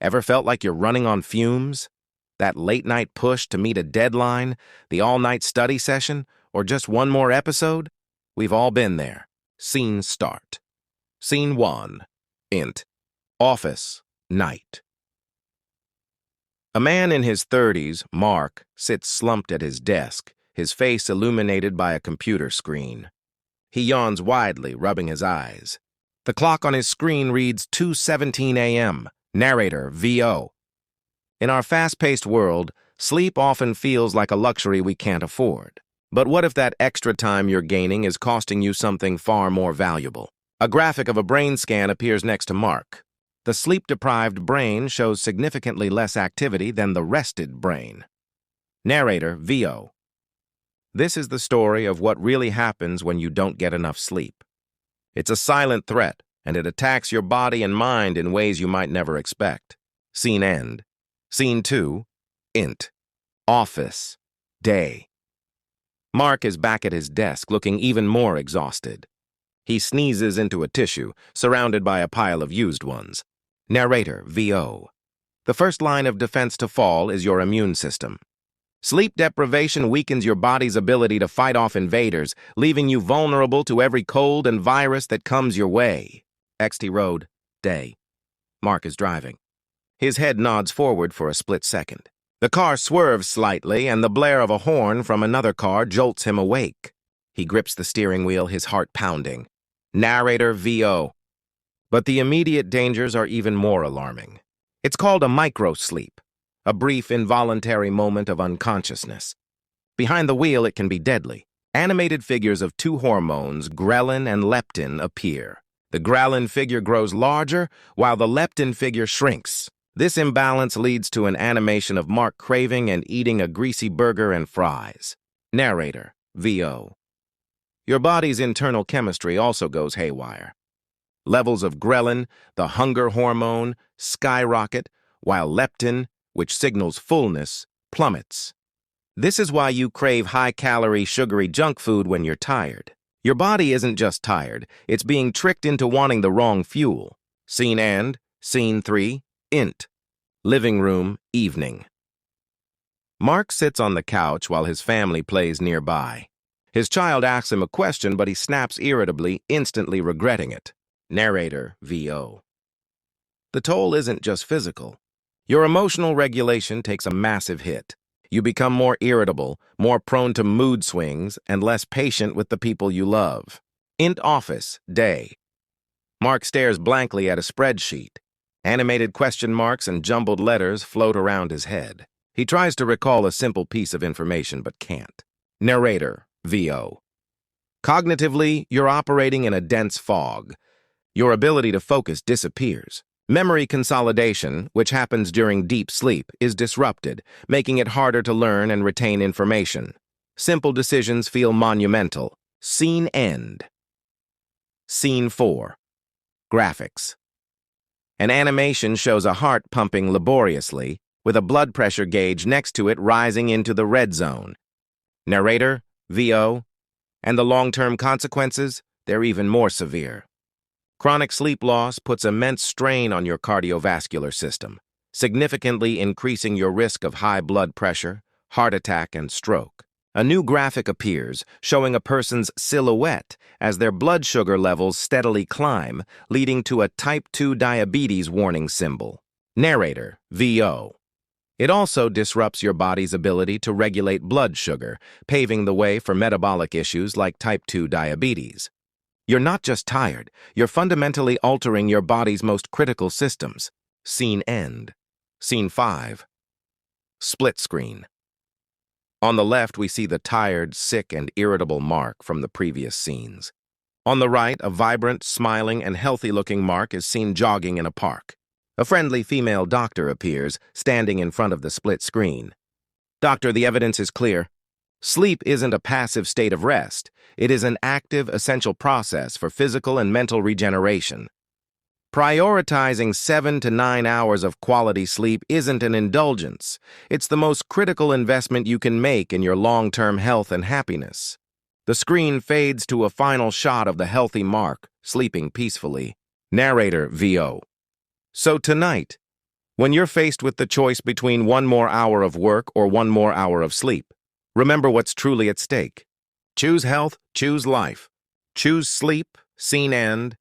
Ever felt like you're running on fumes? That late-night push to meet a deadline, the all-night study session, or just one more episode? We've all been there. Scene start. Scene 1. Int. Office. Night. A man in his 30s, Mark, sits slumped at his desk, his face illuminated by a computer screen. He yawns widely, rubbing his eyes. The clock on his screen reads 2:17 a.m. Narrator, VO. In our fast-paced world, sleep often feels like a luxury we can't afford. But what if that extra time you're gaining is costing you something far more valuable? A graphic of a brain scan appears next to Mark. The sleep-deprived brain shows significantly less activity than the rested brain. Narrator, VO. This is the story of what really happens when you don't get enough sleep. It's a silent threat, and it attacks your body and mind in ways you might never expect. Scene end. Scene 2. Int. Office. Day. Mark is back at his desk, looking even more exhausted. He sneezes into a tissue, surrounded by a pile of used ones. Narrator, VO. The first line of defense to fall is your immune system. Sleep deprivation weakens your body's ability to fight off invaders, leaving you vulnerable to every cold and virus that comes your way. XT Road. Day. Mark is driving. His head nods forward for a split second. The car swerves slightly, and the blare of a horn from another car jolts him awake. He grips the steering wheel, his heart pounding. Narrator, VO. But the immediate dangers are even more alarming. It's called a microsleep, a brief involuntary moment of unconsciousness. Behind the wheel, it can be deadly. Animated figures of two hormones, ghrelin and leptin, appear. The ghrelin figure grows larger, while the leptin figure shrinks. This imbalance leads to an animation of Mark craving and eating a greasy burger and fries. Narrator, VO. Your body's internal chemistry also goes haywire. Levels of ghrelin, the hunger hormone, skyrocket, while leptin, which signals fullness, plummets. This is why you crave high-calorie, sugary junk food when you're tired. Your body isn't just tired, it's being tricked into wanting the wrong fuel. Scene end. Scene 3. Int. Living room, evening. Mark sits on the couch while his family plays nearby. His child asks him a question, but he snaps irritably, instantly regretting it. Narrator, VO. The toll isn't just physical. Your emotional regulation takes a massive hit. You become more irritable, more prone to mood swings, and less patient with the people you love. Int office, day. Mark stares blankly at a spreadsheet. Animated question marks and jumbled letters float around his head. He tries to recall a simple piece of information but can't. Narrator, VO. Cognitively, you're operating in a dense fog. Your ability to focus disappears. Memory consolidation, which happens during deep sleep, is disrupted, making it harder to learn and retain information. Simple decisions feel monumental. Scene end. Scene 4. Graphics. An animation shows a heart pumping laboriously, with a blood pressure gauge next to it rising into the red zone. Narrator, VO. And the long-term consequences, they're even more severe. Chronic sleep loss puts immense strain on your cardiovascular system, significantly increasing your risk of high blood pressure, heart attack, and stroke. A new graphic appears, showing a person's silhouette as their blood sugar levels steadily climb, leading to a type 2 diabetes warning symbol. Narrator, VO. It also disrupts your body's ability to regulate blood sugar, paving the way for metabolic issues like type 2 diabetes. You're not just tired, you're fundamentally altering your body's most critical systems. Scene end. Scene 5. Split screen. On the left, we see the tired, sick, and irritable Mark from the previous scenes. On the right, a vibrant, smiling, and healthy-looking Mark is seen jogging in a park. A friendly female doctor appears, standing in front of the split screen. Doctor, the evidence is clear. Sleep isn't a passive state of rest. It is an active, essential process for physical and mental regeneration. Prioritizing 7 to 9 hours of quality sleep isn't an indulgence. It's the most critical investment you can make in your long-term health and happiness. The screen fades to a final shot of the healthy Mark, sleeping peacefully. Narrator, VO. So tonight, When you're faced with the choice between one more hour of work or one more hour of sleep, remember what's truly at stake. Choose health, choose life. Choose sleep, seen and